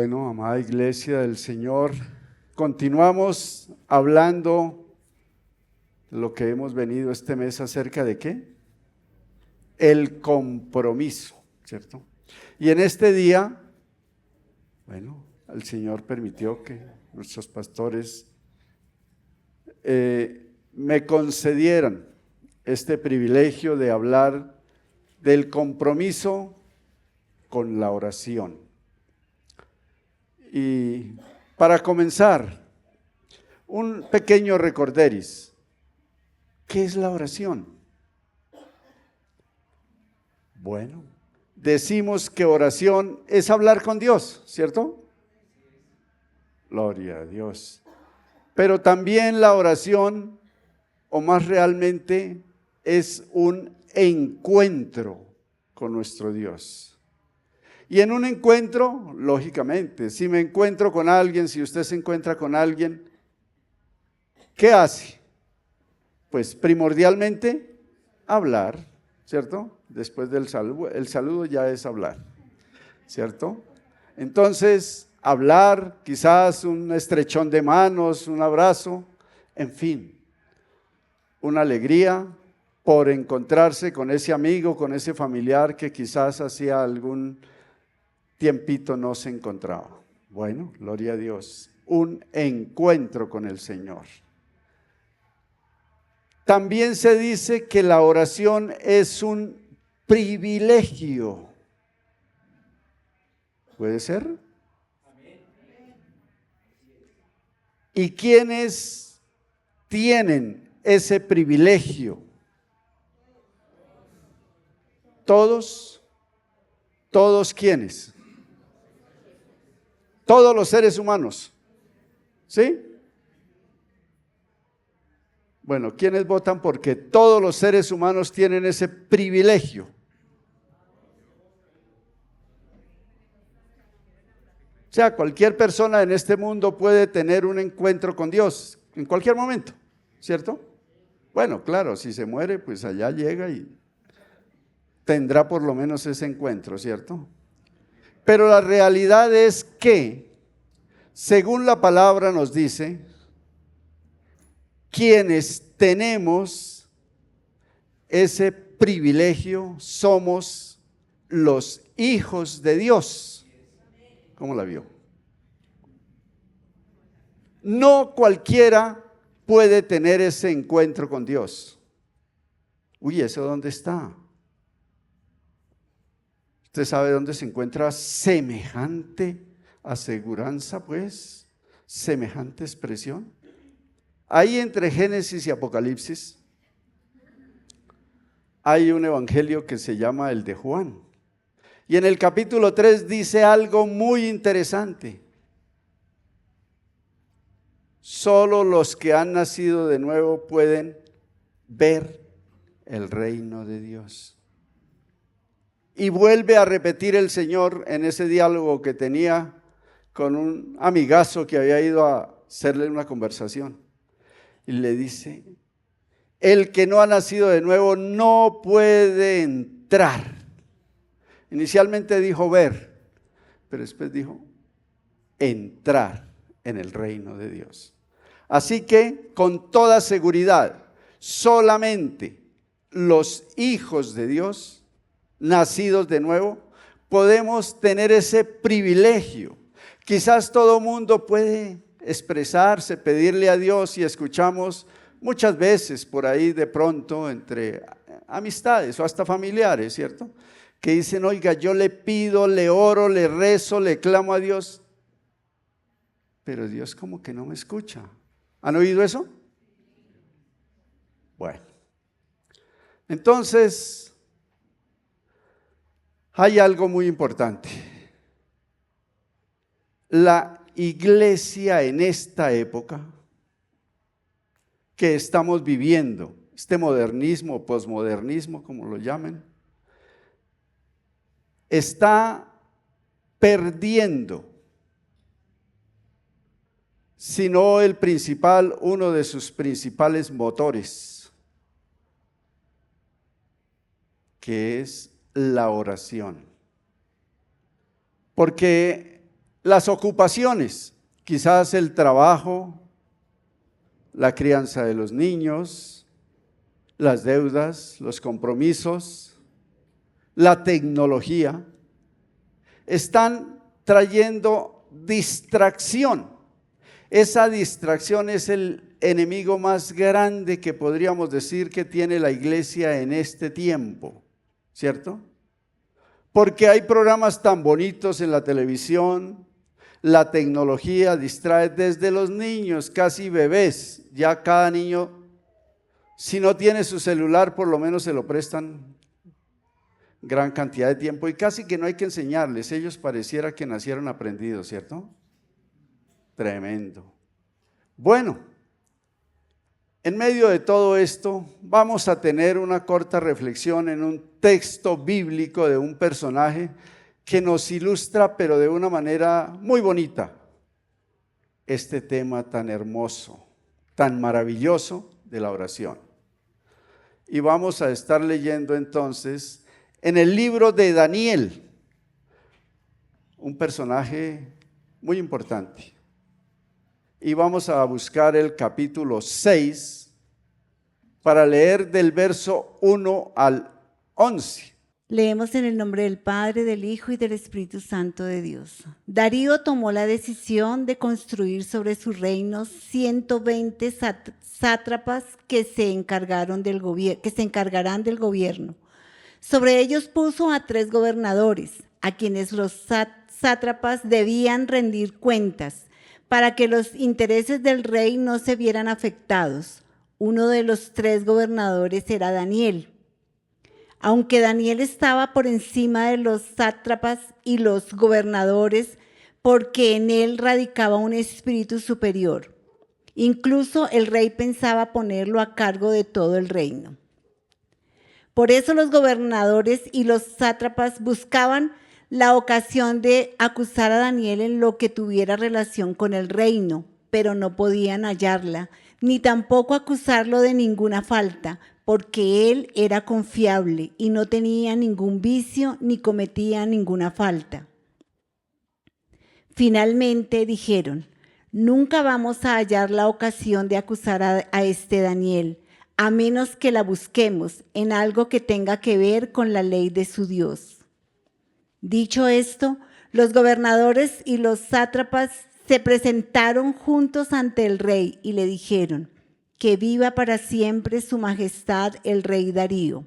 Bueno, amada iglesia del Señor, continuamos hablando lo que hemos venido este mes acerca de ¿qué? El compromiso, ¿cierto? Y en este día, bueno, el Señor permitió que nuestros pastores me concedieran este privilegio de hablar del compromiso con la oración. Y para comenzar, un pequeño recorderis. ¿Qué es la oración? Bueno, decimos que oración es hablar con Dios, ¿cierto? Gloria a Dios. Pero también la oración, o más realmente, es un encuentro con nuestro Dios. Y en un encuentro, lógicamente, si me encuentro con alguien, si usted se encuentra con alguien, ¿qué hace? Pues primordialmente hablar, ¿cierto? Después del saludo, el saludo ya es hablar, ¿cierto? Entonces, hablar, quizás un estrechón de manos, un abrazo, en fin, una alegría por encontrarse con ese amigo, con ese familiar que quizás hacía algún tiempito no se encontraba. Bueno, gloria a Dios, un encuentro con el Señor. También se dice que la oración es un privilegio. ¿Puede ser? ¿Y quiénes tienen ese privilegio? Todos. ¿Todos quiénes? Todos los seres humanos. ¿Sí? Bueno, ¿quiénes votan porque todos los seres humanos tienen ese privilegio? O sea, cualquier persona en este mundo puede tener un encuentro con Dios en cualquier momento, ¿cierto? Bueno, claro, si se muere, pues allá llega y tendrá por lo menos ese encuentro, ¿cierto? Pero la realidad es que, según la palabra nos dice, quienes tenemos ese privilegio somos los hijos de Dios. ¿Cómo la vio? No cualquiera puede tener ese encuentro con Dios. Uy, ¿eso dónde está? ¿Usted sabe dónde se encuentra semejante aseguranza, pues? Semejante expresión. Ahí entre Génesis y Apocalipsis hay un evangelio que se llama el de Juan. Y en el capítulo 3 dice algo muy interesante. Solo los que han nacido de nuevo pueden ver el reino de Dios. Y vuelve a repetir el Señor en ese diálogo que tenía con un amigazo que había ido a hacerle una conversación. Y le dice, el que no ha nacido de nuevo no puede entrar. Inicialmente dijo ver, pero después dijo entrar en el reino de Dios. Así que con toda seguridad, solamente los hijos de Dios, nacidos de nuevo, podemos tener ese privilegio. Quizás todo mundo puede expresarse, pedirle a Dios, y escuchamos muchas veces por ahí de pronto entre amistades o hasta familiares, ¿cierto? Que dicen, oiga, yo le pido, le oro, le rezo, le clamo a Dios, pero Dios como que no me escucha. ¿Han oído eso? Bueno, entonces hay algo muy importante. La iglesia en esta época que estamos viviendo, este modernismo o posmodernismo, como lo llamen, está perdiendo, sino el principal, uno de sus principales motores, que es la oración. Porque las ocupaciones, quizás el trabajo, la crianza de los niños, las deudas, los compromisos, la tecnología, están trayendo distracción. Esa distracción es el enemigo más grande que podríamos decir que tiene la iglesia en este tiempo, ¿cierto? Porque hay programas tan bonitos en la televisión, la tecnología distrae desde los niños, casi bebés, ya cada niño, si no tiene su celular, por lo menos se lo prestan gran cantidad de tiempo y casi que no hay que enseñarles, ellos pareciera que nacieron aprendidos, ¿cierto? Tremendo. Bueno, en medio de todo esto vamos a tener una corta reflexión en un texto bíblico de un personaje que nos ilustra, pero de una manera muy bonita, este tema tan hermoso, tan maravilloso de la oración. Y vamos a estar leyendo entonces en el libro de Daniel, un personaje muy importante. Y vamos a buscar el capítulo 6 para leer del verso 1 al 11. Leemos en el nombre del Padre, del Hijo y del Espíritu Santo de Dios. Darío tomó la decisión de construir sobre su reino 120 sátrapas que se encargarán del gobierno. Sobre ellos puso a 3 gobernadores, a quienes los sátrapas debían rendir cuentas, para que los intereses del rey no se vieran afectados. Uno de los 3 gobernadores era Daniel. Aunque Daniel estaba por encima de los sátrapas y los gobernadores, porque en él radicaba un espíritu superior. Incluso el rey pensaba ponerlo a cargo de todo el reino. Por eso los gobernadores y los sátrapas buscaban la ocasión de acusar a Daniel en lo que tuviera relación con el reino, pero no podían hallarla, ni tampoco acusarlo de ninguna falta, porque él era confiable y no tenía ningún vicio ni cometía ninguna falta. Finalmente dijeron: nunca vamos a hallar la ocasión de acusar a este Daniel, a menos que la busquemos en algo que tenga que ver con la ley de su Dios. Dicho esto, los gobernadores y los sátrapas se presentaron juntos ante el rey y le dijeron: que viva para siempre su majestad el rey Darío.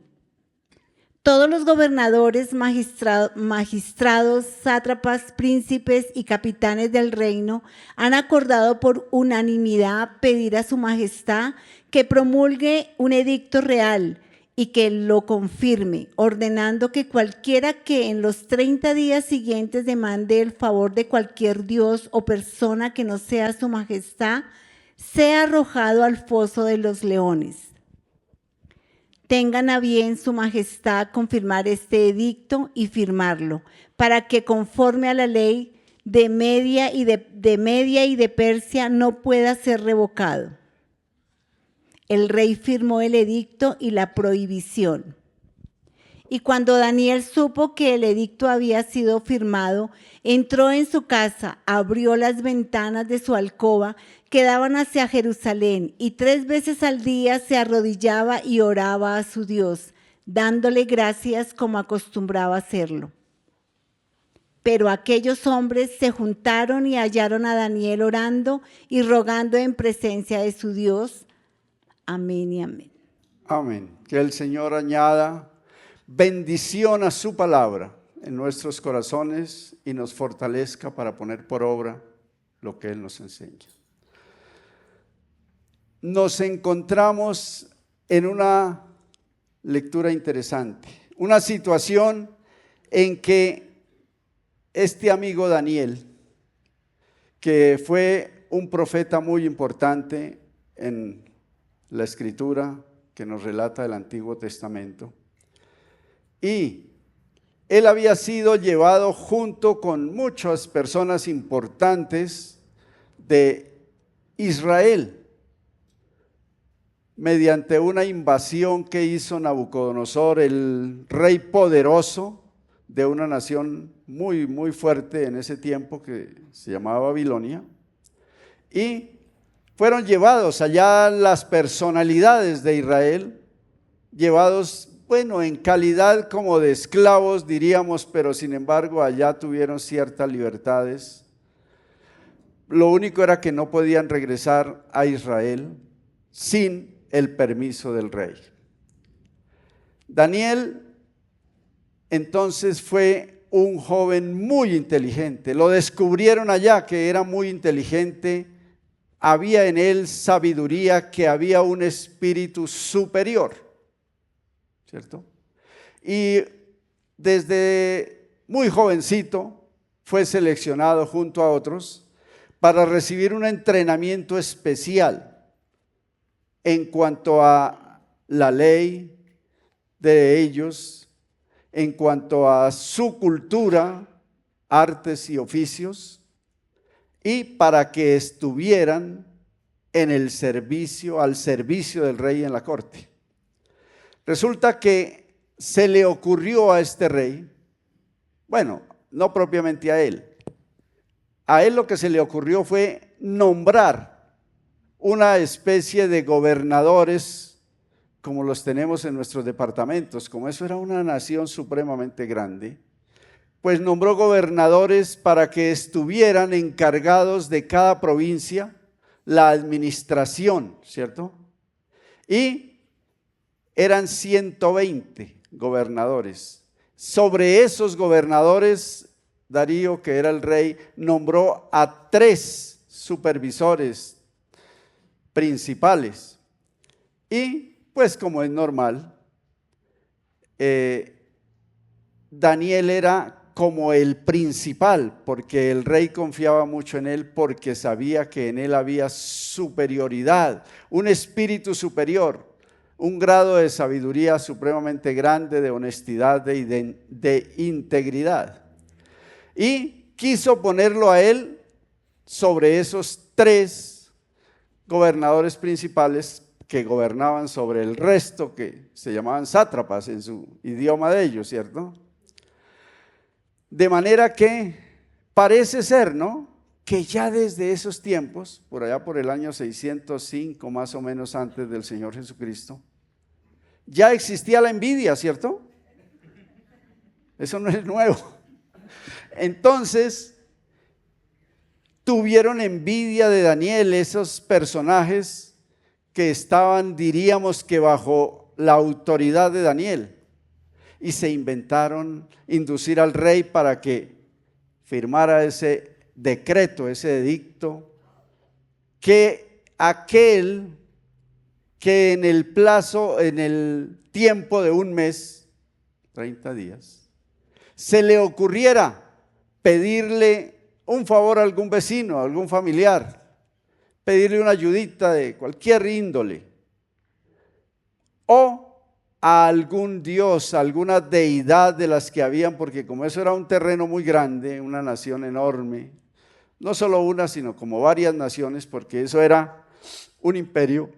Todos los gobernadores, magistrados, sátrapas, príncipes y capitanes del reino han acordado por unanimidad pedir a su majestad que promulgue un edicto real y que lo confirme, ordenando que cualquiera que en los 30 días siguientes demande el favor de cualquier dios o persona que no sea su majestad, sea arrojado al foso de los leones. Tengan a bien su majestad confirmar este edicto y firmarlo, para que conforme a la ley de Media y de Persia no pueda ser revocado. El rey firmó el edicto y la prohibición. Y cuando Daniel supo que el edicto había sido firmado, entró en su casa, abrió las ventanas de su alcoba que daban hacia Jerusalén, y 3 veces al día se arrodillaba y oraba a su Dios, dándole gracias como acostumbraba hacerlo. Pero aquellos hombres se juntaron y hallaron a Daniel orando y rogando en presencia de su Dios. Amén y amén. Amén. Que el Señor añada bendición a su palabra en nuestros corazones y nos fortalezca para poner por obra lo que Él nos enseña. Nos encontramos en una lectura interesante, una situación en que este amigo Daniel, que fue un profeta muy importante en la escritura que nos relata el Antiguo Testamento, y él había sido llevado junto con muchas personas importantes de Israel mediante una invasión que hizo Nabucodonosor, el rey poderoso de una nación muy, muy fuerte en ese tiempo que se llamaba Babilonia, y fueron llevados allá las personalidades de Israel, llevados, bueno, en calidad como de esclavos, diríamos, pero sin embargo allá tuvieron ciertas libertades. Lo único era que no podían regresar a Israel sin el permiso del rey. Daniel entonces fue un joven muy inteligente. Lo descubrieron allá que era muy inteligente. Había en él sabiduría, que había un espíritu superior, ¿cierto? Y desde muy jovencito fue seleccionado junto a otros para recibir un entrenamiento especial en cuanto a la ley de ellos, en cuanto a su cultura, artes y oficios, y para que estuvieran en el servicio, al servicio del rey en la corte. Resulta que se le ocurrió a este rey, bueno, no propiamente a él lo que se le ocurrió fue nombrar una especie de gobernadores como los tenemos en nuestros departamentos. Como eso era una nación supremamente grande, pues nombró gobernadores para que estuvieran encargados de cada provincia, la administración, ¿cierto? Y eran 120 gobernadores. Sobre esos gobernadores, Darío, que era el rey, nombró a 3 supervisores principales. Y pues como es normal, Daniel era como el principal, porque el rey confiaba mucho en él, porque sabía que en él había superioridad, un espíritu superior, un grado de sabiduría supremamente grande, de honestidad, de integridad. Y quiso ponerlo a él sobre esos 3 gobernadores principales que gobernaban sobre el resto, que se llamaban sátrapas en su idioma de ellos, ¿cierto? De manera que parece ser, ¿no?, que ya desde esos tiempos, por allá por el año 605 más o menos antes del Señor Jesucristo, ya existía la envidia, ¿cierto? Eso no es nuevo. Entonces, tuvieron envidia de Daniel esos personajes que estaban, diríamos que bajo la autoridad de Daniel, y se inventaron inducir al rey para que firmara ese decreto, ese edicto, que aquel que en el plazo, en el tiempo de un mes, 30 días, se le ocurriera pedirle un favor a algún vecino, a algún familiar, pedirle una ayudita de cualquier índole, o a algún dios, a alguna deidad de las que habían, porque como eso era un terreno muy grande, una nación enorme, no solo una, sino como varias naciones, porque eso era un imperio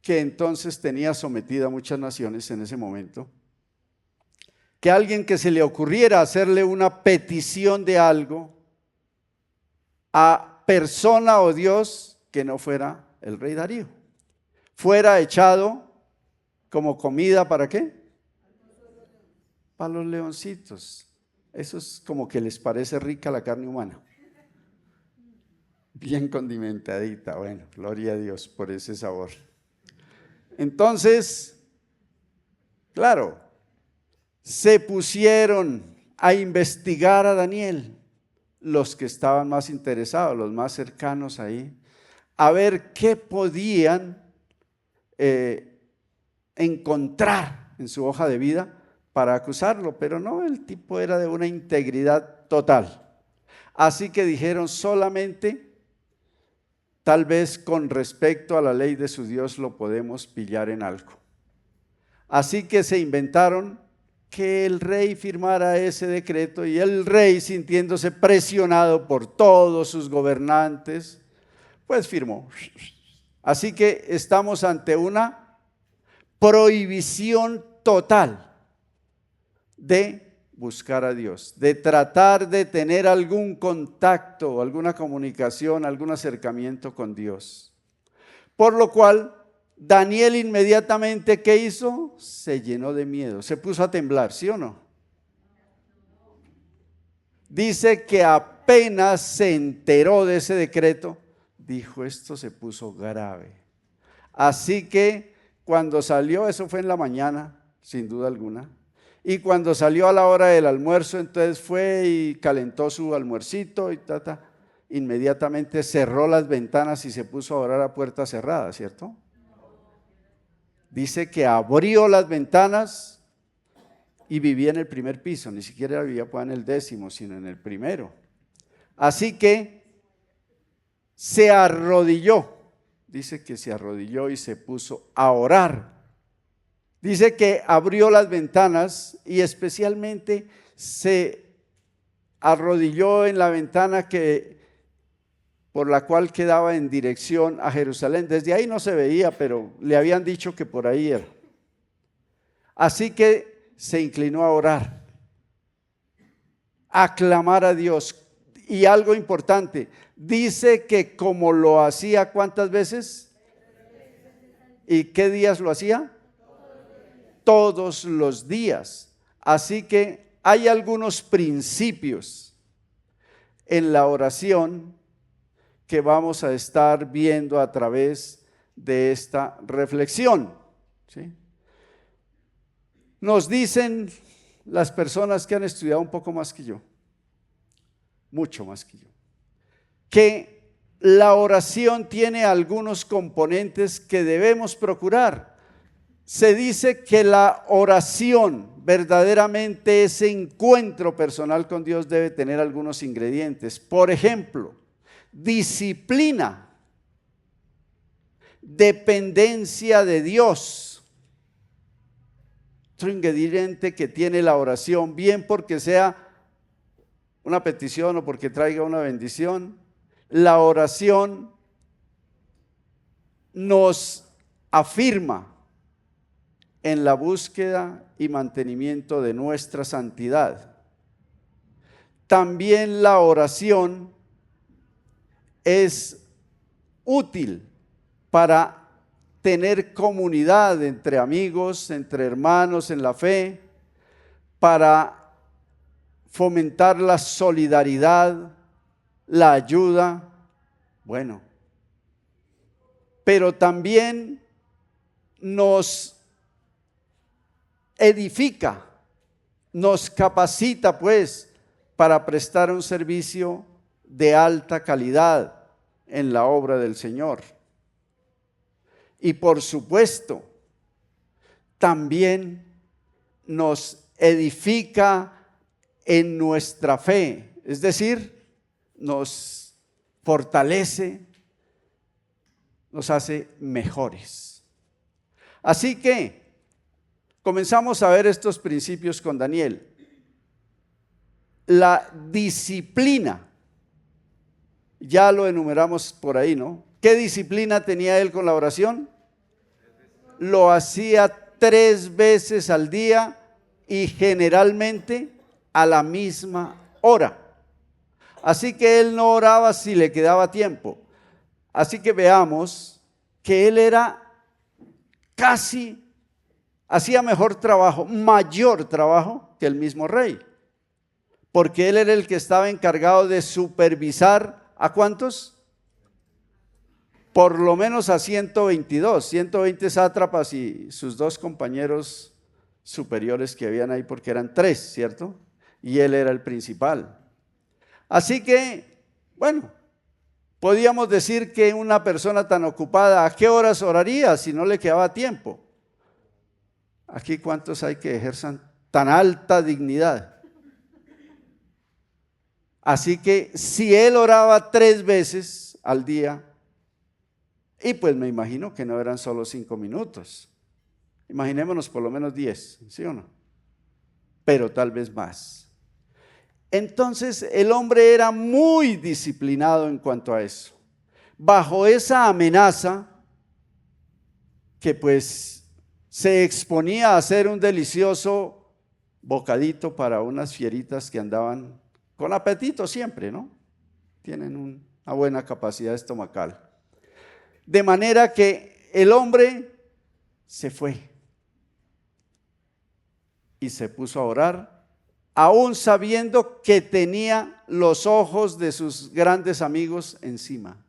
que entonces tenía sometida a muchas naciones en ese momento, que alguien que se le ocurriera hacerle una petición de algo a persona o Dios que no fuera el rey Darío, fuera echado como comida, ¿para qué? Para los leoncitos. Eso es como que les parece rica la carne humana, bien condimentadita. Bueno, gloria a Dios por ese sabor. Entonces, claro, se pusieron a investigar a Daniel, los que estaban más interesados, los más cercanos ahí, a ver qué podían encontrar en su hoja de vida para acusarlo, pero no, el tipo era de una integridad total. Así que dijeron solamente, tal vez con respecto a la ley de su Dios lo podemos pillar en algo. Así que se inventaron que el rey firmara ese decreto, y el rey, sintiéndose presionado por todos sus gobernantes, pues firmó. Así que estamos ante una prohibición total de buscar a Dios, de tratar de tener algún contacto, alguna comunicación, algún acercamiento con Dios. Por lo cual, Daniel inmediatamente, ¿qué hizo? Se llenó de miedo, se puso a temblar, ¿sí o no? Dice que apenas se enteró de ese decreto, dijo, esto se puso grave. Así que cuando salió, eso fue en la mañana, sin duda alguna, y cuando salió a la hora del almuerzo, entonces fue y calentó su almuercito y inmediatamente cerró las ventanas y se puso a orar a puerta cerrada, ¿cierto? Dice que abrió las ventanas y vivía en el primer piso, ni siquiera vivía pues en el 10º, sino en el primero. Así que se arrodilló, dice que se arrodilló y se puso a orar. Dice que abrió las ventanas y especialmente se arrodilló en la ventana por la cual quedaba en dirección a Jerusalén. Desde ahí no se veía, pero le habían dicho que por ahí era. Así que se inclinó a orar, a clamar a Dios. Y algo importante, dice que como lo hacía, ¿cuántas veces? ¿Y qué días lo hacía? Todos los días. Así que hay algunos principios en la oración que vamos a estar viendo a través de esta reflexión, ¿sí? Nos dicen las personas que han estudiado un poco más que yo, mucho más que yo, que la oración tiene algunos componentes que debemos procurar. Se dice que la oración, verdaderamente ese encuentro personal con Dios, debe tener algunos ingredientes. Por ejemplo, disciplina, dependencia de Dios. Otro ingrediente que tiene la oración, bien porque sea una petición o porque traiga una bendición, la oración nos afirma en la búsqueda y mantenimiento de nuestra santidad. También la oración es útil para tener comunidad entre amigos, entre hermanos en la fe, para fomentar la solidaridad, la ayuda, bueno, pero también nos edifica, nos capacita pues para prestar un servicio de alta calidad en la obra del Señor. Y por supuesto, también nos edifica en nuestra fe, es decir, nos fortalece, nos hace mejores. Así que comenzamos a ver estos principios con Daniel. La disciplina, ya lo enumeramos por ahí, ¿no? ¿Qué disciplina tenía él con la oración? Lo hacía 3 veces al día y generalmente a la misma hora. Así que él no oraba si le quedaba tiempo. Así que veamos que él era hacía mejor trabajo, mayor trabajo que el mismo rey. Porque él era el que estaba encargado de supervisar, ¿a cuántos? Por lo menos a 120 sátrapas y sus 2 compañeros superiores que habían ahí, porque eran 3, ¿cierto? Y él era el principal. Así que, bueno, podíamos decir que una persona tan ocupada, ¿a qué horas oraría si no le quedaba tiempo? Aquí, ¿cuántos hay que ejerzan tan alta dignidad? Así que si él oraba 3 veces al día, y pues me imagino que no eran solo 5 minutos, imaginémonos por lo menos 10, ¿sí o no? Pero tal vez más. Entonces el hombre era muy disciplinado en cuanto a eso. Bajo esa amenaza, que pues se exponía a ser un delicioso bocadito para unas fieritas que andaban con apetito siempre, ¿no? Tienen una buena capacidad estomacal. De manera que el hombre se fue y se puso a orar, aún sabiendo que tenía los ojos de sus grandes amigos encima.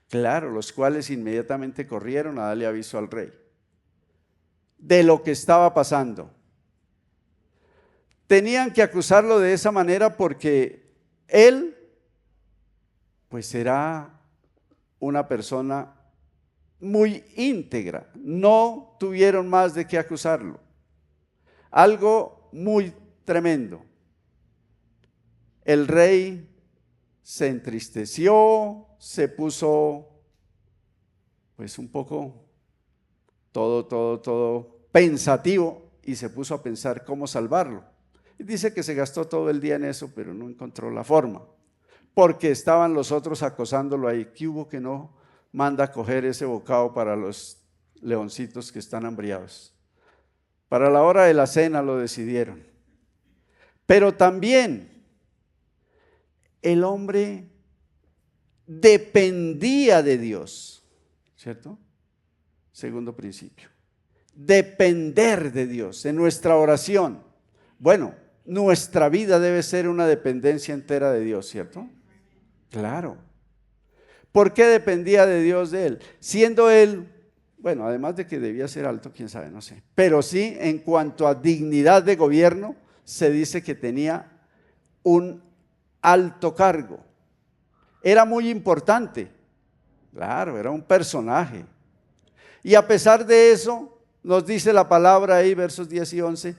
Claro, los cuales inmediatamente corrieron a darle aviso al rey de lo que estaba pasando. Tenían que acusarlo de esa manera porque él, pues era una persona muy íntegra. No tuvieron más de qué acusarlo. Algo muy tremendo. El rey se entristeció, se puso pues un poco todo pensativo y se puso a pensar cómo salvarlo. Y dice que se gastó todo el día en eso, pero no encontró la forma, porque estaban los otros acosándolo ahí. ¿Qué hubo que no manda a coger ese bocado para los leoncitos que están hambriados? Para la hora de la cena lo decidieron. Pero también el hombre dependía de Dios, ¿cierto? Segundo principio. Depender de Dios en nuestra oración. Bueno, nuestra vida debe ser una dependencia entera de Dios, ¿cierto? Claro. ¿Por qué dependía de Dios de él? Siendo él, bueno, además de que debía ser alto, quién sabe, no sé. Pero sí, en cuanto a dignidad de gobierno, se dice que tenía un alto cargo. Era muy importante. Claro, era un personaje. Y a pesar de eso, nos dice la palabra ahí, versos 10 y 11,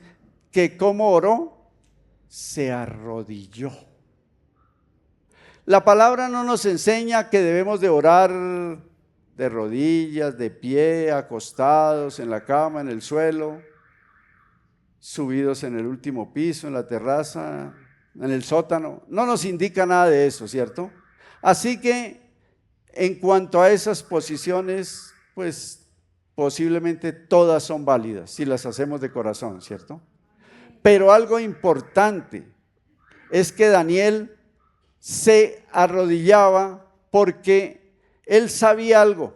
que cómo oró, se arrodilló. La palabra no nos enseña que debemos de orar de rodillas, de pie, acostados, en la cama, en el suelo, subidos en el último piso, en la terraza, en el sótano. No nos indica nada de eso, ¿cierto? Así que en cuanto a esas posiciones, pues posiblemente todas son válidas si las hacemos de corazón, ¿cierto? Pero algo importante es que Daniel se arrodillaba porque él sabía algo.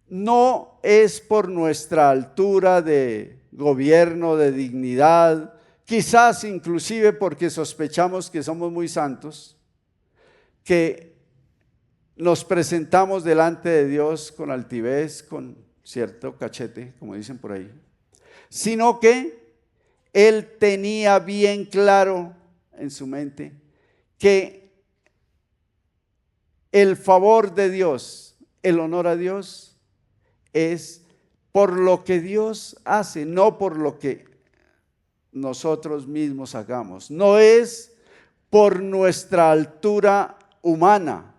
No es por nuestra altura de gobierno, de dignidad, quizás inclusive porque sospechamos que somos muy santos, que nos presentamos delante de Dios con altivez, con cierto cachete, como dicen por ahí, sino que él tenía bien claro en su mente que el favor de Dios, el honor a Dios, es por lo que Dios hace, no por lo que nosotros mismos hagamos. No es por nuestra altura humana,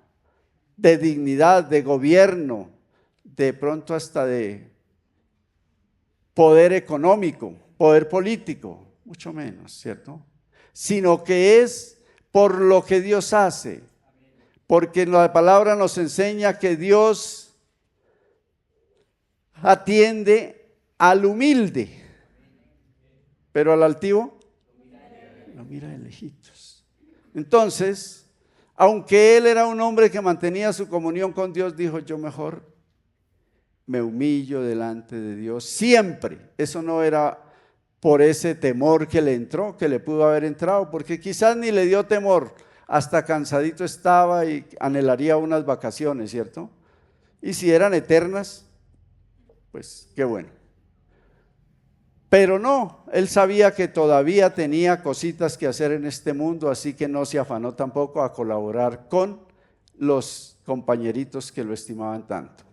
de dignidad, de gobierno, de pronto hasta de poder económico, poder político, mucho menos, ¿cierto? Sino que es por lo que Dios hace, porque la palabra nos enseña que Dios atiende al humilde, pero al altivo lo mira de lejitos. Entonces, aunque él era un hombre que mantenía su comunión con Dios, dijo: yo mejor me humillo delante de Dios siempre. Eso no era por ese temor que le entró, que le pudo haber entrado, porque quizás ni le dio temor, hasta cansadito estaba y anhelaría unas vacaciones, ¿cierto? Y si eran eternas, pues qué bueno. Pero no, él sabía que todavía tenía cositas que hacer en este mundo, así que no se afanó tampoco a colaborar con los compañeritos que lo estimaban tanto.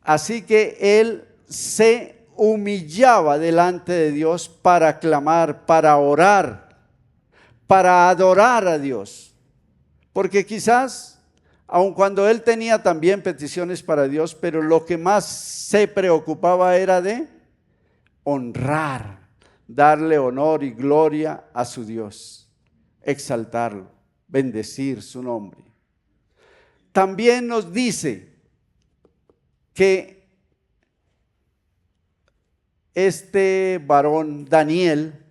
Así que él se humillaba delante de Dios para clamar, para orar, para adorar a Dios. Porque quizás, aun cuando él tenía también peticiones para Dios, pero lo que más se preocupaba era de honrar, darle honor y gloria a su Dios, exaltarlo, bendecir su nombre. También nos dice que este varón Daniel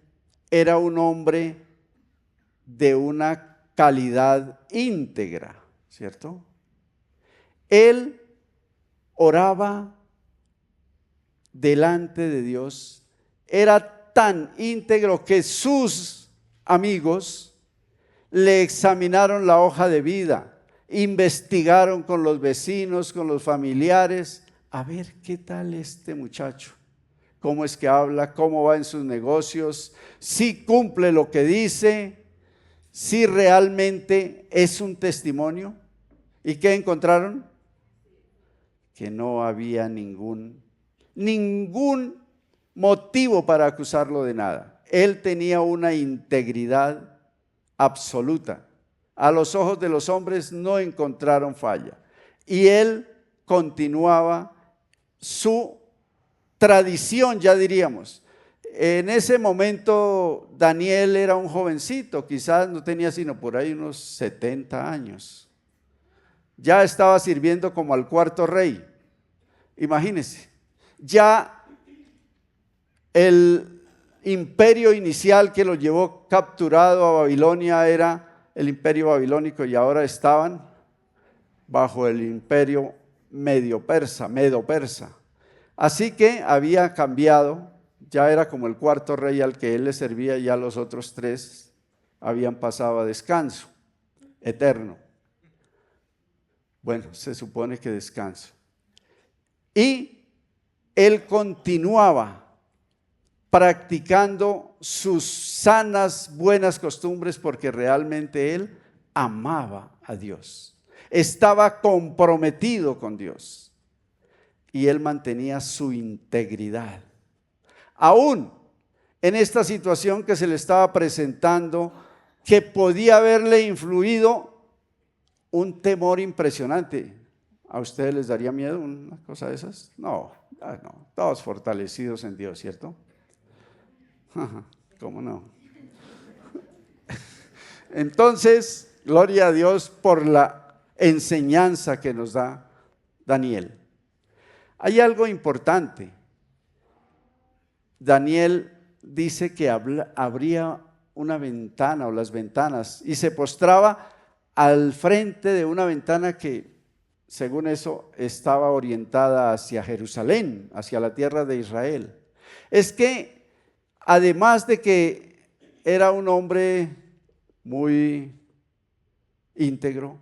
era un hombre de una calidad íntegra, ¿cierto? Él oraba delante de Dios, era tan íntegro que sus amigos le examinaron la hoja de vida, investigaron con los vecinos, con los familiares, a ver qué tal este muchacho, cómo es que habla, cómo va en sus negocios, si cumple lo que dice, si realmente es un testimonio. ¿Y qué encontraron? Que no había ningún motivo para acusarlo de nada. Él tenía una integridad absoluta. A los ojos de los hombres no encontraron falla. Y él continuaba su tradición, ya diríamos. En ese momento Daniel era un jovencito, quizás no tenía sino por ahí unos 70 años. Ya estaba sirviendo como al cuarto rey. Imagínense, ya el imperio inicial que lo llevó capturado a Babilonia era el imperio babilónico y ahora estaban bajo el imperio medo-persa. Así que había cambiado, ya era como el cuarto rey al que él le servía, y ya los otros tres habían pasado a descanso eterno. Bueno, se supone que descanso. Y él continuaba practicando sus sanas, buenas costumbres porque realmente él amaba a Dios. Estaba comprometido con Dios y él mantenía su integridad. Aún en esta situación que se le estaba presentando, que podía haberle influido un temor impresionante. ¿A ustedes les daría miedo una cosa de esas? No, todos fortalecidos en Dios, ¿cierto? ¿Cómo no? Entonces, gloria a Dios por la enseñanza que nos da Daniel. Hay algo importante. Daniel dice que abría una ventana o las ventanas y se postraba al frente de una ventana que, según eso, estaba orientada hacia Jerusalén, hacia la tierra de Israel. Es que, además de que era un hombre muy íntegro,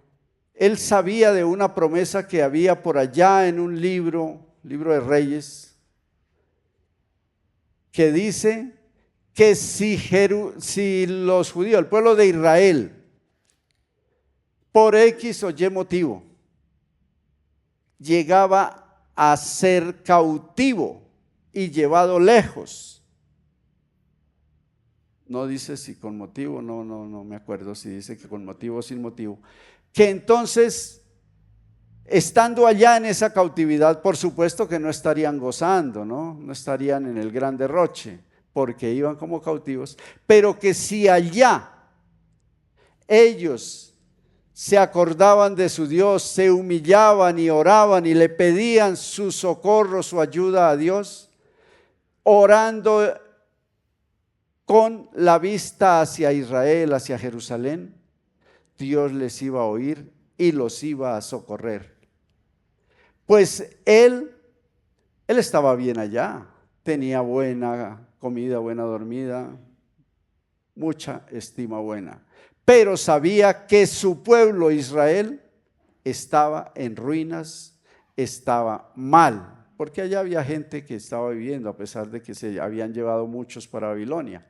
él sabía de una promesa que había por allá en un libro de Reyes, que dice que si los judíos, el pueblo de Israel, por X o Y motivo, llegaba a ser cautivo y llevado lejos. No dice si con motivo, no me acuerdo si dice que con motivo o sin motivo. Que entonces, estando allá en esa cautividad, por supuesto que no estarían gozando, no estarían en el gran derroche, porque iban como cautivos, pero que si allá ellos se acordaban de su Dios, se humillaban y oraban y le pedían su socorro, su ayuda a Dios, orando con la vista hacia Israel, hacia Jerusalén, Dios les iba a oír y los iba a socorrer. Pues él estaba bien allá, tenía buena comida, buena dormida, mucha estima buena. Pero sabía que su pueblo Israel estaba en ruinas, estaba mal, porque allá había gente que estaba viviendo, a pesar de que se habían llevado muchos para Babilonia.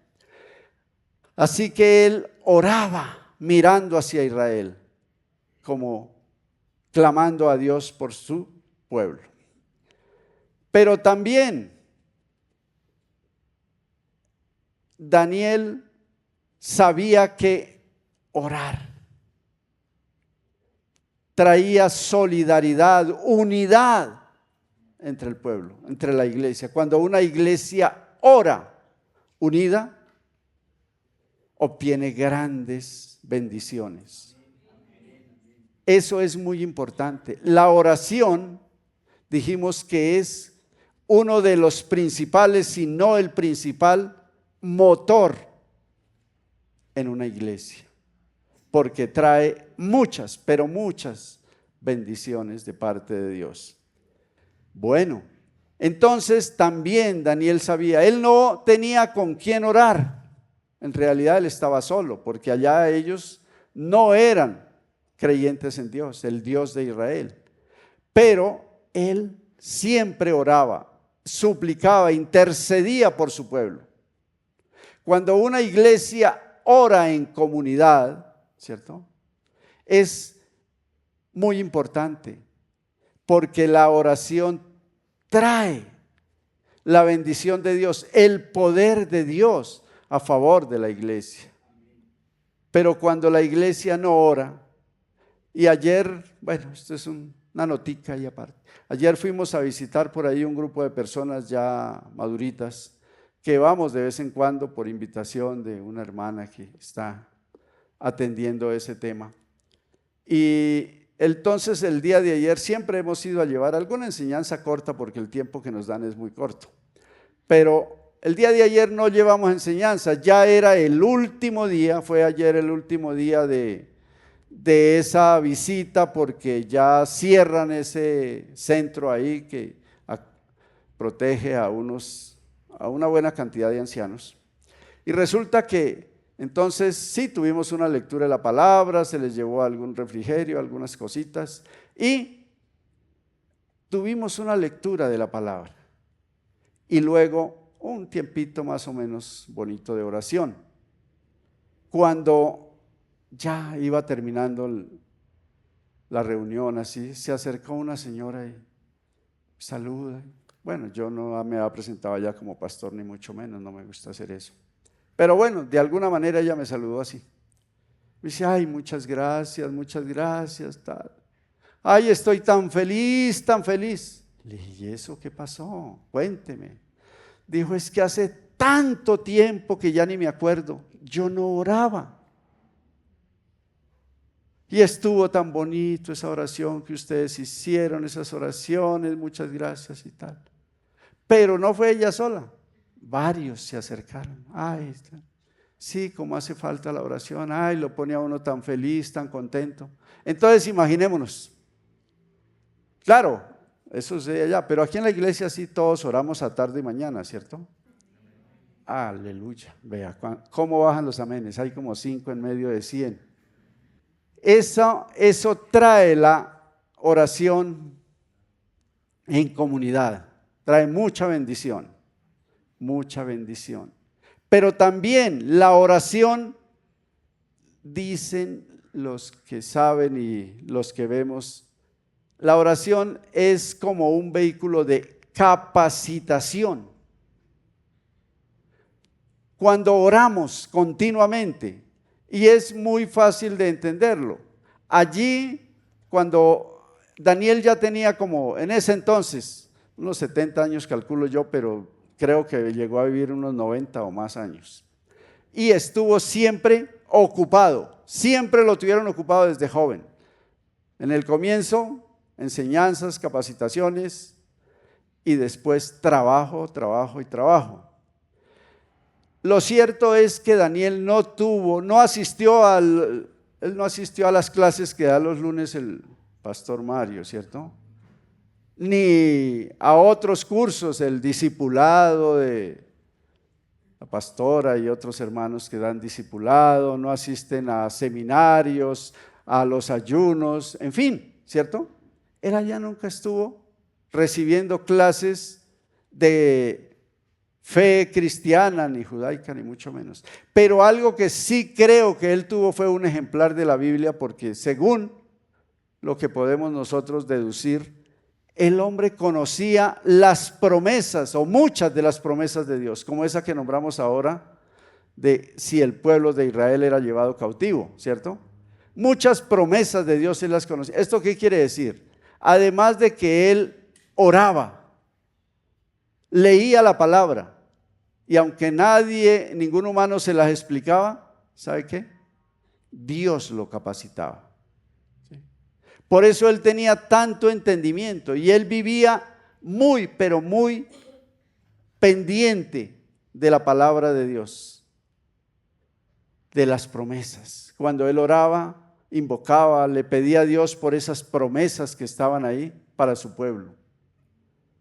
Así que él oraba mirando hacia Israel, como clamando a Dios por su pueblo. Pero también Daniel sabía que orar traía solidaridad, unidad entre el pueblo, entre la iglesia. Cuando una iglesia ora unida, obtiene grandes bendiciones. Eso es muy importante. La oración, dijimos que es uno de los principales, si no el principal motor en una iglesia, porque trae muchas, pero muchas bendiciones de parte de Dios. Bueno, entonces también Daniel sabía, él no tenía con quién orar. En realidad él estaba solo, porque allá ellos no eran creyentes en Dios, el Dios de Israel. Pero él siempre oraba, suplicaba, intercedía por su pueblo. Cuando una iglesia ora en comunidad, ¿cierto? Es muy importante, porque la oración trae la bendición de Dios, el poder de Dios a favor de la iglesia. Pero cuando la iglesia no ora, y ayer, bueno, esto es una notica y aparte, ayer fuimos a visitar por ahí un grupo de personas ya maduritas, que vamos de vez en cuando por invitación de una hermana que está atendiendo ese tema. Y entonces el día de ayer siempre hemos ido a llevar alguna enseñanza corta, porque el tiempo que nos dan es muy corto. Pero el día de ayer no llevamos enseñanza, ya era el último día, fue ayer el último día de esa visita, porque ya cierran ese centro ahí que protege a una buena cantidad de ancianos. Y resulta que entonces sí tuvimos una lectura de la palabra, se les llevó algún refrigerio, algunas cositas, y tuvimos una lectura de la palabra. Y luego un tiempito más o menos bonito de oración. Cuando ya iba terminando la reunión, así se acercó una señora y saluda. Bueno, yo no me había presentado ya como pastor, ni mucho menos, no me gusta hacer eso. Pero bueno, de alguna manera ella me saludó así. Me dice, ay, muchas gracias, tal. Ay, estoy tan feliz, tan feliz. Le dije, ¿y eso qué pasó? Cuénteme. Dijo, es que hace tanto tiempo que ya ni me acuerdo, yo no oraba. Y estuvo tan bonito esa oración que ustedes hicieron, esas oraciones, muchas gracias y tal. Pero no fue ella sola, varios se acercaron. Ay, sí, como hace falta la oración, ay, lo pone a uno tan feliz, tan contento. Entonces imaginémonos, claro, eso es de allá, pero aquí en la iglesia sí todos oramos a tarde y mañana, ¿cierto? Aleluya, vea cómo bajan los amenes, hay como 5 en medio de 100. Eso trae la oración en comunidad, trae mucha bendición, mucha bendición. Pero también la oración, dicen los que saben y los que vemos, la oración es como un vehículo de capacitación. Cuando oramos continuamente, y es muy fácil de entenderlo. Allí, cuando Daniel ya tenía como, en ese entonces, unos 70 años calculo yo, pero creo que llegó a vivir unos 90 o más años. Y estuvo siempre ocupado, siempre lo tuvieron ocupado desde joven. En el comienzo, enseñanzas, capacitaciones, y después trabajo, trabajo y trabajo. Lo cierto es que Daniel no asistió a las clases que da los lunes el pastor Mario, ¿cierto? Ni a otros cursos, el discipulado de la pastora y otros hermanos que dan discipulado, no asisten a seminarios, a los ayunos, en fin, ¿cierto? Él allá nunca estuvo recibiendo clases de fe cristiana, ni judaica, ni mucho menos. Pero algo que sí creo que él tuvo fue un ejemplar de la Biblia, porque según lo que podemos nosotros deducir, el hombre conocía las promesas, o muchas de las promesas de Dios, como esa que nombramos ahora, de si el pueblo de Israel era llevado cautivo, ¿cierto? Muchas promesas de Dios él las conocía. ¿Esto qué quiere decir? Además de que él oraba, leía la palabra, y aunque ningún humano se las explicaba, ¿sabe qué? Dios lo capacitaba. ¿Sí? Por eso él tenía tanto entendimiento, y él vivía muy, pero muy pendiente de la palabra de Dios, de las promesas. Cuando él oraba, invocaba, le pedía a Dios por esas promesas que estaban ahí para su pueblo.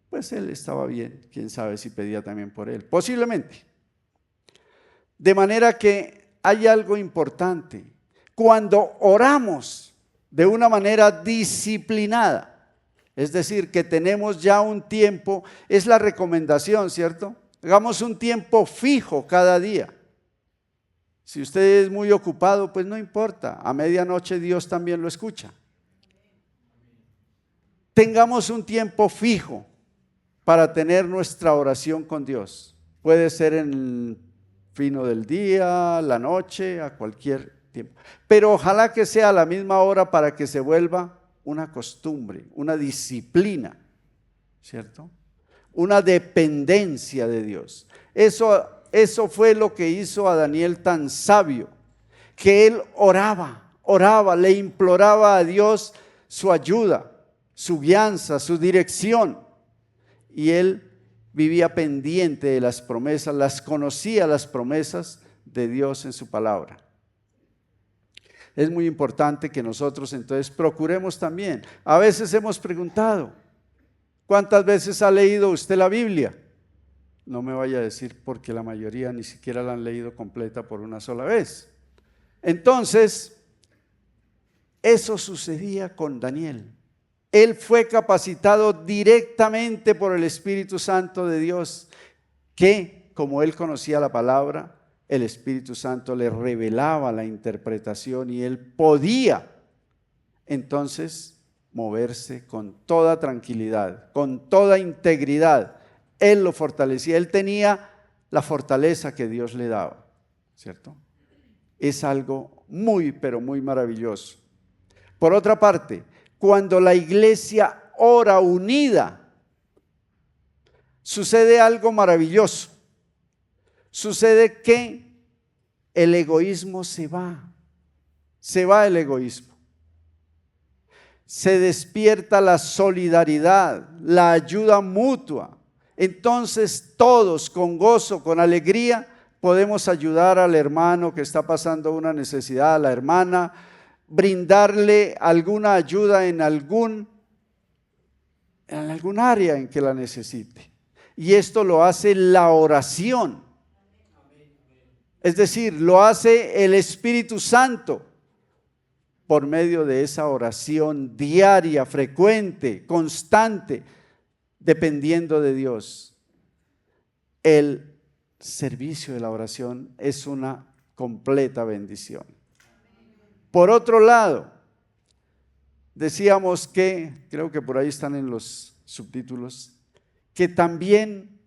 Pues él estaba bien, quién sabe si pedía también por él, posiblemente. De manera que hay algo importante. Cuando oramos de una manera disciplinada, es decir, que tenemos ya un tiempo, es la recomendación, ¿cierto? Hagamos un tiempo fijo cada día. Si usted es muy ocupado, pues no importa, a medianoche Dios también lo escucha. Tengamos un tiempo fijo para tener nuestra oración con Dios. Puede ser en el fino del día, la noche, a cualquier tiempo. Pero ojalá que sea a la misma hora para que se vuelva una costumbre, una disciplina, ¿cierto? Una dependencia de Dios. Eso fue lo que hizo a Daniel tan sabio, que él oraba, le imploraba a Dios su ayuda, su guianza, su dirección. Y él vivía pendiente de las promesas, conocía las promesas de Dios en su palabra. Es muy importante que nosotros entonces procuremos también. A veces hemos preguntado, ¿cuántas veces ha leído usted la Biblia? No me vaya a decir porque la mayoría ni siquiera la han leído completa por una sola vez. Entonces, eso sucedía con Daniel. Él fue capacitado directamente por el Espíritu Santo de Dios, que como él conocía la palabra, el Espíritu Santo le revelaba la interpretación y él podía entonces moverse con toda tranquilidad, con toda integridad. Él lo fortalecía, él tenía la fortaleza que Dios le daba, ¿cierto? Es algo muy, pero muy maravilloso. Por otra parte, cuando la iglesia ora unida, sucede algo maravilloso. Sucede que el egoísmo se va el egoísmo. Se despierta la solidaridad, la ayuda mutua. Entonces todos con gozo, con alegría, podemos ayudar al hermano que está pasando una necesidad, a la hermana, brindarle alguna ayuda en algún área en que la necesite. Y esto lo hace la oración. Es decir, lo hace el Espíritu Santo por medio de esa oración diaria, frecuente, constante, dependiendo de Dios. El servicio de la oración es una completa bendición. Por otro lado, decíamos que, creo que por ahí están en los subtítulos, que también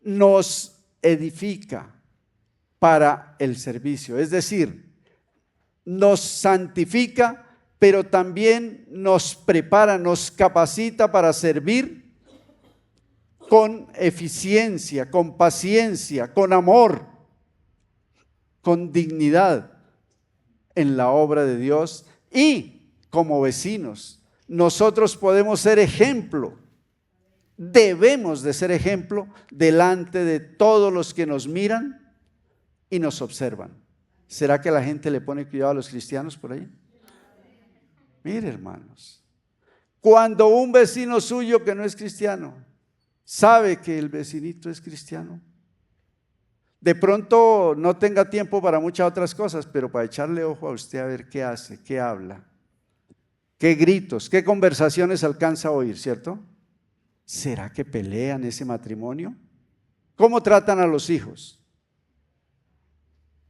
nos edifica para el servicio, es decir, nos santifica, pero también nos prepara, nos capacita para servir con eficiencia, con paciencia, con amor, con dignidad en la obra de Dios. Y como vecinos, nosotros podemos ser ejemplo, debemos de ser ejemplo delante de todos los que nos miran y nos observan. ¿Será que la gente le pone cuidado a los cristianos por ahí? Mire, hermanos, cuando un vecino suyo que no es cristiano sabe que el vecinito es cristiano, de pronto no tenga tiempo para muchas otras cosas, pero para echarle ojo a usted a ver qué hace, qué habla, qué gritos, qué conversaciones alcanza a oír, ¿cierto? ¿Será que pelean ese matrimonio? ¿Cómo tratan a los hijos?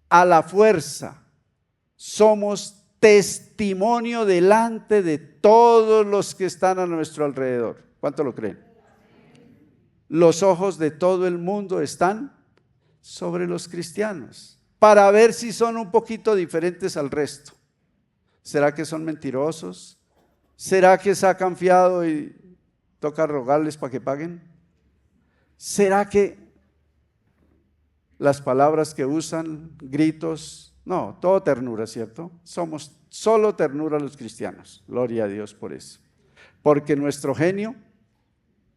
A la fuerza somos testimonio delante de todos los que están a nuestro alrededor. ¿Cuánto lo creen? Los ojos de todo el mundo están sobre los cristianos para ver si son un poquito diferentes al resto. ¿Será que son mentirosos? ¿Será que sacan fiado y toca rogarles para que paguen? ¿Será que las palabras que usan, gritos? No, todo ternura, ¿cierto? Somos solo ternura los cristianos. Gloria a Dios por eso. Porque nuestro genio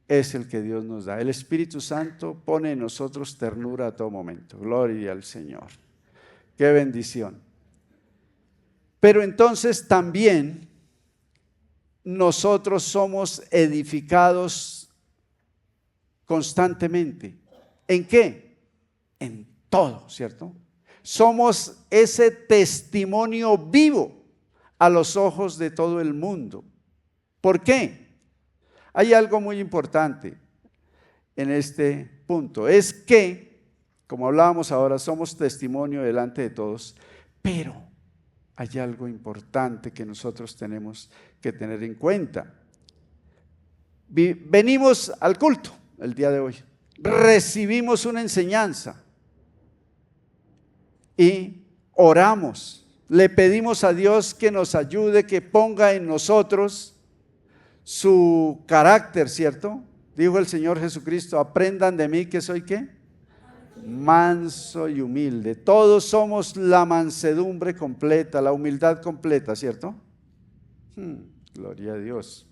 es el que Dios nos da. El Espíritu Santo pone en nosotros ternura a todo momento. Gloria al Señor. Qué bendición. Pero entonces también nosotros somos edificados constantemente. ¿En qué? En todo, ¿cierto? Somos ese testimonio vivo a los ojos de todo el mundo. ¿Por qué? Hay algo muy importante en este punto. Es que, como hablábamos ahora, somos testimonio delante de todos, pero hay algo importante que nosotros tenemos que tener en cuenta. Venimos al culto el día de hoy, recibimos una enseñanza y oramos, le pedimos a Dios que nos ayude, que ponga en nosotros su carácter, ¿cierto? Dijo el Señor Jesucristo, aprendan de mí que soy ¿qué? Manso y humilde. Todos somos la mansedumbre completa, la humildad completa, ¿cierto? Gloria a Dios.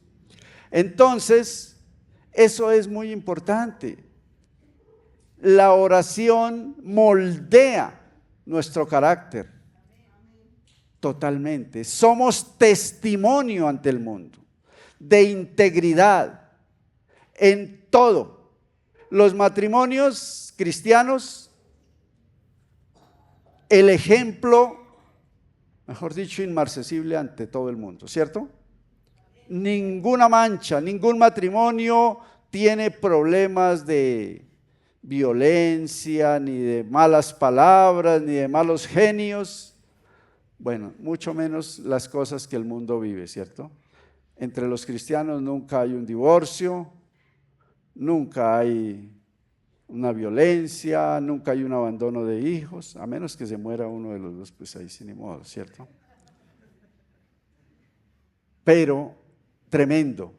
Entonces, eso es muy importante. La oración moldea nuestro carácter totalmente. Somos testimonio ante el mundo de integridad en todo. Los matrimonios cristianos, el ejemplo, mejor dicho, inmarcesible ante todo el mundo, ¿cierto? Ninguna mancha, ningún matrimonio tiene problemas de violencia, ni de malas palabras, ni de malos genios. Bueno, mucho menos las cosas que el mundo vive, ¿cierto? Entre los cristianos nunca hay un divorcio, nunca hay una violencia, nunca hay un abandono de hijos, a menos que se muera uno de los dos, pues ahí sin ni modo, ¿cierto? Pero tremendo.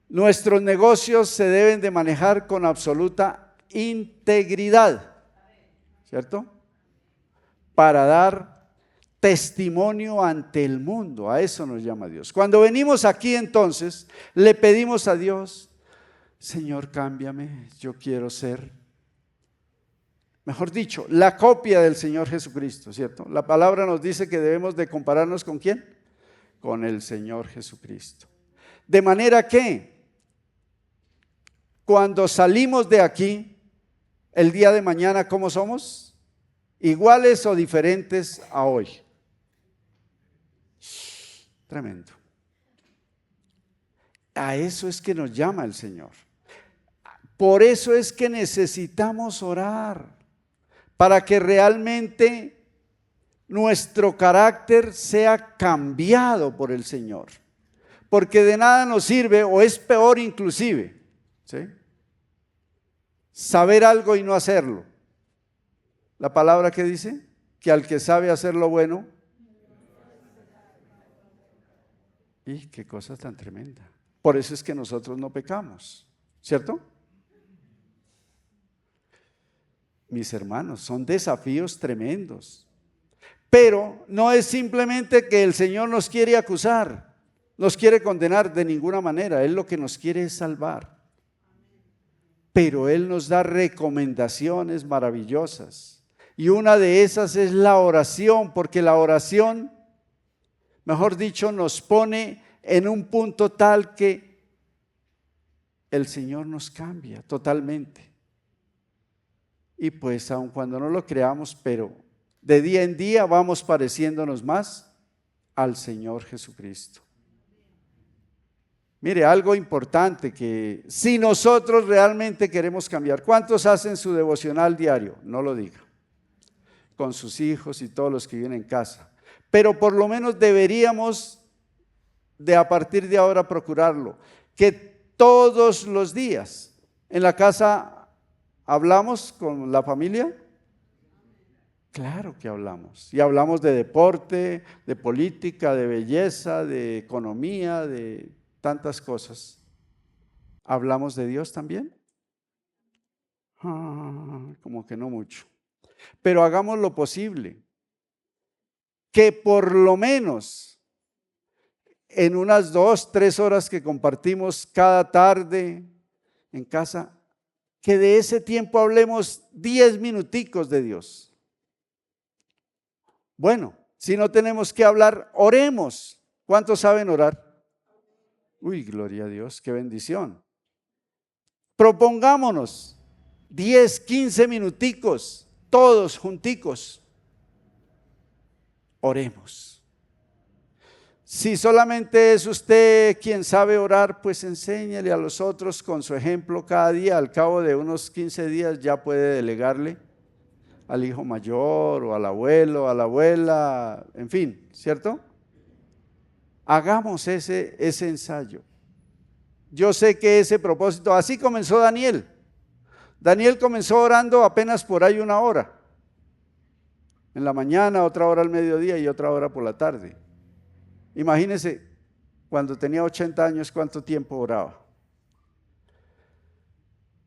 Nuestros negocios se deben de manejar con absoluta integridad, ¿cierto? Para dar testimonio ante el mundo, a eso nos llama Dios. Cuando venimos aquí entonces, le pedimos a Dios, Señor, cámbiame, yo quiero ser, mejor dicho, la copia del Señor Jesucristo, ¿cierto? La palabra nos dice que debemos de compararnos ¿con quién? Con el Señor Jesucristo. De manera que, cuando salimos de aquí, el día de mañana, ¿cómo somos? ¿Iguales o diferentes a hoy? Tremendo. A eso es que nos llama el Señor. Por eso es que necesitamos orar, para que realmente nuestro carácter sea cambiado por el Señor. Porque de nada nos sirve, o es peor inclusive, ¿sí?, saber algo y no hacerlo. La palabra que dice, que al que sabe hacer lo bueno, y qué cosa tan tremenda. Por eso es que nosotros no pecamos, ¿cierto? Mis hermanos, son desafíos tremendos. Pero no es simplemente que el Señor nos quiere acusar, nos quiere condenar de ninguna manera. Él lo que nos quiere es salvar. Pero Él nos da recomendaciones maravillosas. Y una de esas es la oración, porque la oración, mejor dicho, nos pone en un punto tal que el Señor nos cambia totalmente. Y pues aun cuando no lo creamos, pero de día en día vamos pareciéndonos más al Señor Jesucristo. Mire, algo importante que si nosotros realmente queremos cambiar, ¿cuántos hacen su devocional diario? No lo diga, con sus hijos y todos los que viven en casa. Pero por lo menos deberíamos de a partir de ahora procurarlo, que todos los días en la casa hablamos con la familia. Claro que hablamos, y hablamos de deporte, de política, de belleza, de economía, de tantas cosas. ¿Hablamos de Dios también? Como que no mucho. Pero hagamos lo posible, que por lo menos en unas 2, 3 horas que compartimos cada tarde en casa, que de ese tiempo hablemos 10 minuticos de Dios. Bueno, si no tenemos que hablar, oremos. ¿Cuántos saben orar? Uy, gloria a Dios, qué bendición. Propongámonos 10, 15 minuticos, todos junticos. Oremos. Si solamente es usted quien sabe orar, pues enséñele a los otros con su ejemplo cada día. Al cabo de unos 15 días ya puede delegarle al hijo mayor o al abuelo, a la abuela, en fin, ¿cierto? Hagamos ese ensayo. Yo sé que ese propósito, así comenzó Daniel. Daniel comenzó orando apenas por ahí 1 hora. En la mañana, otra hora al mediodía y otra hora por la tarde. Imagínense, cuando tenía 80 años, cuánto tiempo oraba.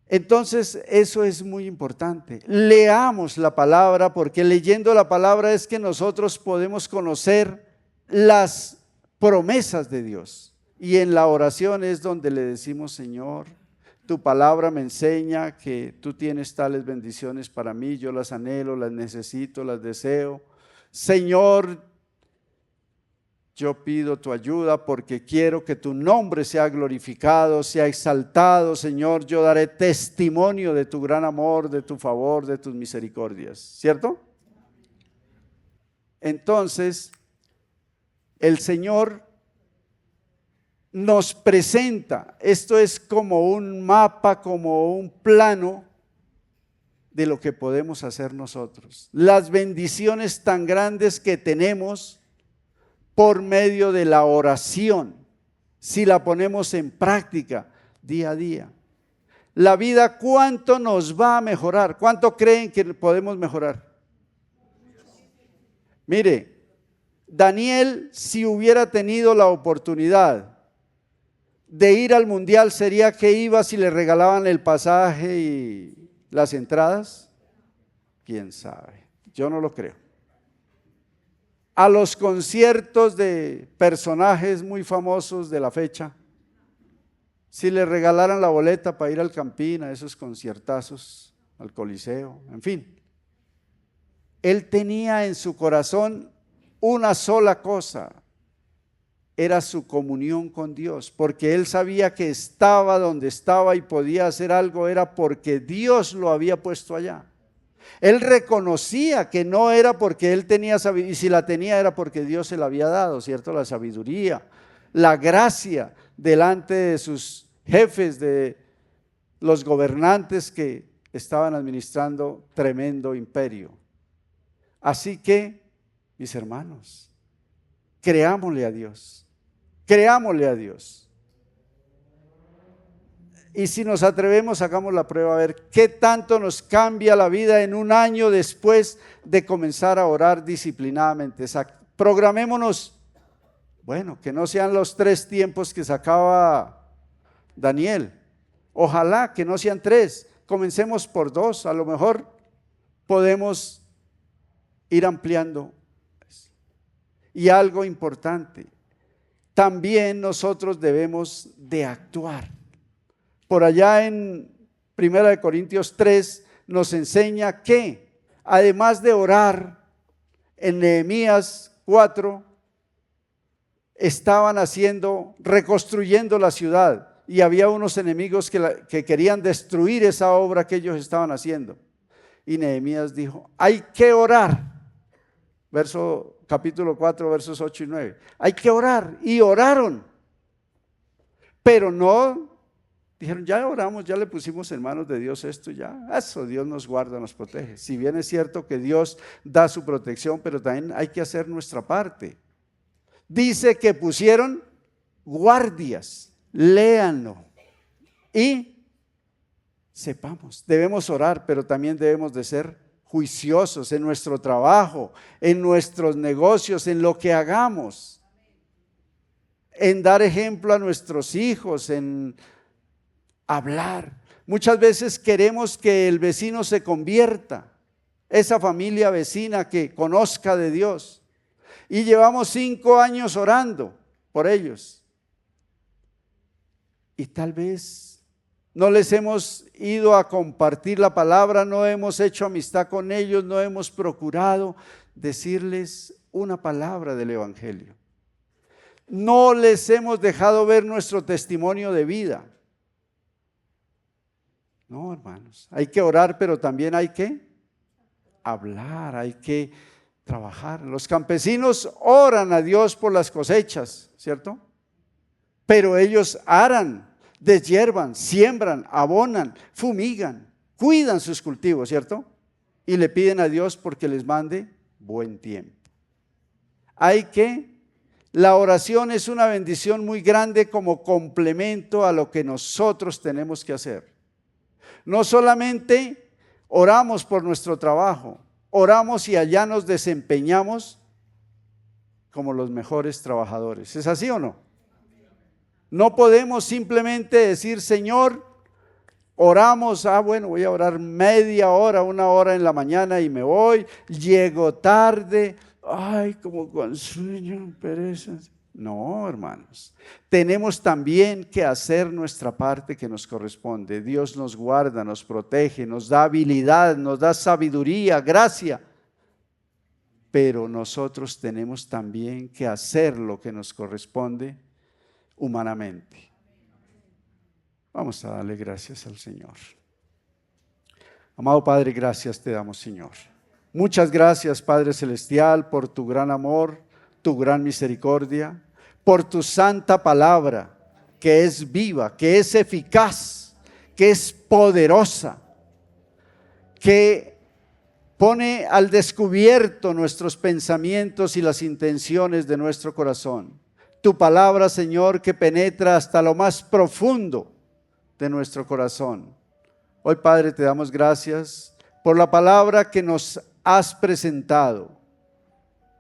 Entonces, eso es muy importante. Leamos la palabra, porque leyendo la palabra es que nosotros podemos conocer las promesas de Dios. Y en la oración es donde le decimos: Señor, tu palabra me enseña que tú tienes tales bendiciones para mí, yo las anhelo, las necesito, las deseo. Señor, yo pido tu ayuda porque quiero que tu nombre sea glorificado, sea exaltado. Señor, yo daré testimonio de tu gran amor, de tu favor, de tus misericordias. ¿Cierto? Entonces, el Señor nos presenta, esto es como un mapa, como un plano de lo que podemos hacer nosotros. Las bendiciones tan grandes que tenemos por medio de la oración, si la ponemos en práctica día a día. La vida, ¿cuánto nos va a mejorar? ¿Cuánto creen que podemos mejorar? Mire, Daniel, si hubiera tenido la oportunidad de ir al mundial, ¿sería que iba si le regalaban el pasaje y las entradas? ¿Quién sabe? Yo no lo creo. A los conciertos de personajes muy famosos de la fecha, si le regalaran la boleta para ir al Campín, a esos conciertazos, al Coliseo, en fin. Él tenía en su corazón una sola cosa: era su comunión con Dios, porque él sabía que estaba donde estaba y podía hacer algo, era porque Dios lo había puesto allá. Él reconocía que no era porque él tenía sabiduría, y si la tenía era porque Dios se la había dado, ¿cierto? La sabiduría, la gracia delante de sus jefes, de los gobernantes que estaban administrando tremendo imperio. Así que, mis hermanos, creámosle a Dios. Creámosle a Dios. Y si nos atrevemos, hagamos la prueba a ver qué tanto nos cambia la vida en un año después de comenzar a orar disciplinadamente. Programémonos, bueno, que no sean los 3 tiempos que sacaba Daniel. Ojalá que no sean 3, comencemos por 2, a lo mejor podemos ir ampliando. Y algo importante, también nosotros debemos de actuar. Por allá en 1 Corintios 3 nos enseña que además de orar, en Nehemías 4 estaban reconstruyendo la ciudad, y había unos enemigos que querían destruir esa obra que ellos estaban haciendo. Y Nehemías dijo: hay que orar. Capítulo 4, versos 8 y 9. Hay que orar, y oraron. Pero no dijeron: ya oramos, ya le pusimos en manos de Dios esto, ya, eso, Dios nos guarda, nos protege. Si bien es cierto que Dios da su protección, pero también hay que hacer nuestra parte. Dice que pusieron guardias, léanlo, y sepamos, debemos orar, pero también debemos de ser juiciosos en nuestro trabajo, en nuestros negocios, en lo que hagamos, en dar ejemplo a nuestros hijos, en hablar. Muchas veces queremos que el vecino se convierta, esa familia vecina que conozca de Dios, y llevamos 5 años orando, por ellos. Y tal vez no les hemos ido a compartir la palabra, no hemos hecho amistad con ellos, no hemos procurado decirles una palabra del Evangelio. No les hemos dejado ver nuestro testimonio de vida. No, hermanos, hay que orar, pero también hay que hablar, hay que trabajar. Los campesinos oran a Dios por las cosechas, ¿cierto? Pero ellos aran, deshiervan, siembran, abonan, fumigan, cuidan sus cultivos, ¿cierto? Y le piden a Dios porque les mande buen tiempo. La oración es una bendición muy grande como complemento a lo que nosotros tenemos que hacer. No solamente oramos por nuestro trabajo, oramos y allá nos desempeñamos como los mejores trabajadores. ¿Es así o no? No podemos simplemente decir, Señor, oramos, bueno, voy a orar media hora, 1 hora en la mañana y me voy, llego tarde, ay, como con sueño, pereza. No, hermanos, tenemos también que hacer nuestra parte que nos corresponde. Dios nos guarda, nos protege, nos da habilidad, nos da sabiduría, gracia. Pero nosotros tenemos también que hacer lo que nos corresponde humanamente. Vamos a darle gracias al Señor. Amado Padre, gracias te damos, Señor. Muchas gracias, Padre Celestial, por tu gran amor, tu gran misericordia, por tu santa palabra, que es viva, que es eficaz, que es poderosa, que pone al descubierto nuestros pensamientos y las intenciones de nuestro corazón. Tu palabra, Señor, que penetra hasta lo más profundo de nuestro corazón. Hoy, Padre, te damos gracias por la palabra que nos has presentado.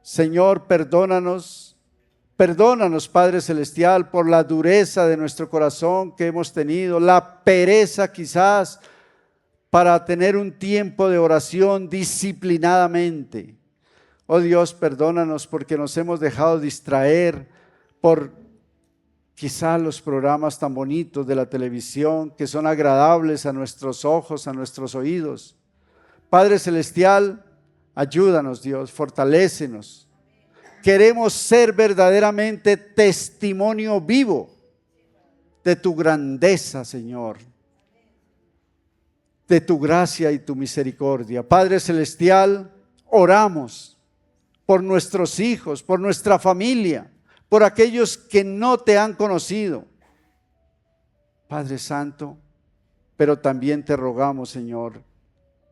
Señor, perdónanos, Padre Celestial, por la dureza de nuestro corazón que hemos tenido, la pereza quizás para tener un tiempo de oración disciplinadamente. Oh Dios, perdónanos porque nos hemos dejado distraer por quizás los programas tan bonitos de la televisión que son agradables a nuestros ojos, a nuestros oídos. Padre Celestial, ayúdanos, Dios, fortalécenos. Queremos ser verdaderamente testimonio vivo de tu grandeza, Señor, de tu gracia y tu misericordia. Padre Celestial, oramos por nuestros hijos, por nuestra familia, por aquellos que no te han conocido. Padre Santo, pero también te rogamos, Señor,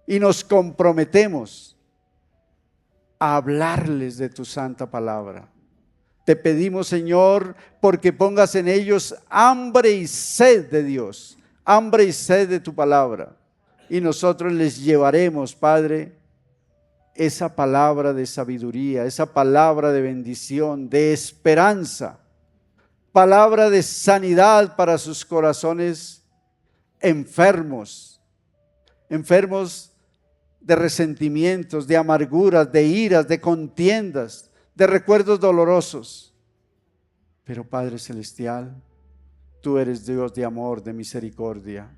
y nos comprometemos a hablarles de tu santa palabra. Te pedimos, Señor, porque pongas en ellos hambre y sed de Dios, hambre y sed de tu palabra. Y nosotros les llevaremos, Padre, esa palabra de sabiduría, esa palabra de bendición, de esperanza, palabra de sanidad para sus corazones enfermos de resentimientos, de amarguras, de iras, de contiendas, de recuerdos dolorosos. Pero Padre Celestial, tú eres Dios de amor, de misericordia.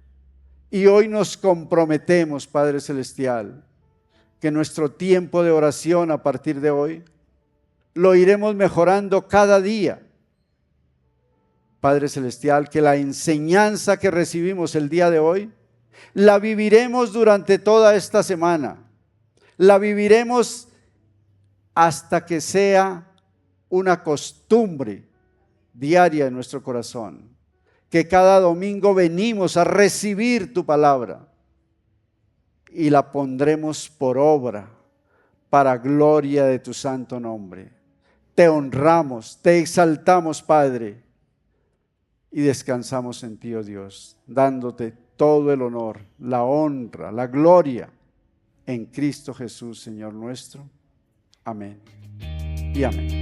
Y hoy nos comprometemos, Padre Celestial, que nuestro tiempo de oración a partir de hoy lo iremos mejorando cada día. Padre Celestial, que la enseñanza que recibimos el día de hoy la viviremos durante toda esta semana. La viviremos hasta que sea una costumbre diaria en nuestro corazón. Que cada domingo venimos a recibir tu palabra y la pondremos por obra para gloria de tu santo nombre. Te honramos, te exaltamos, Padre, y descansamos en ti, oh Dios, dándote todo el honor, la honra, la gloria en Cristo Jesús, Señor nuestro. Amén y amén.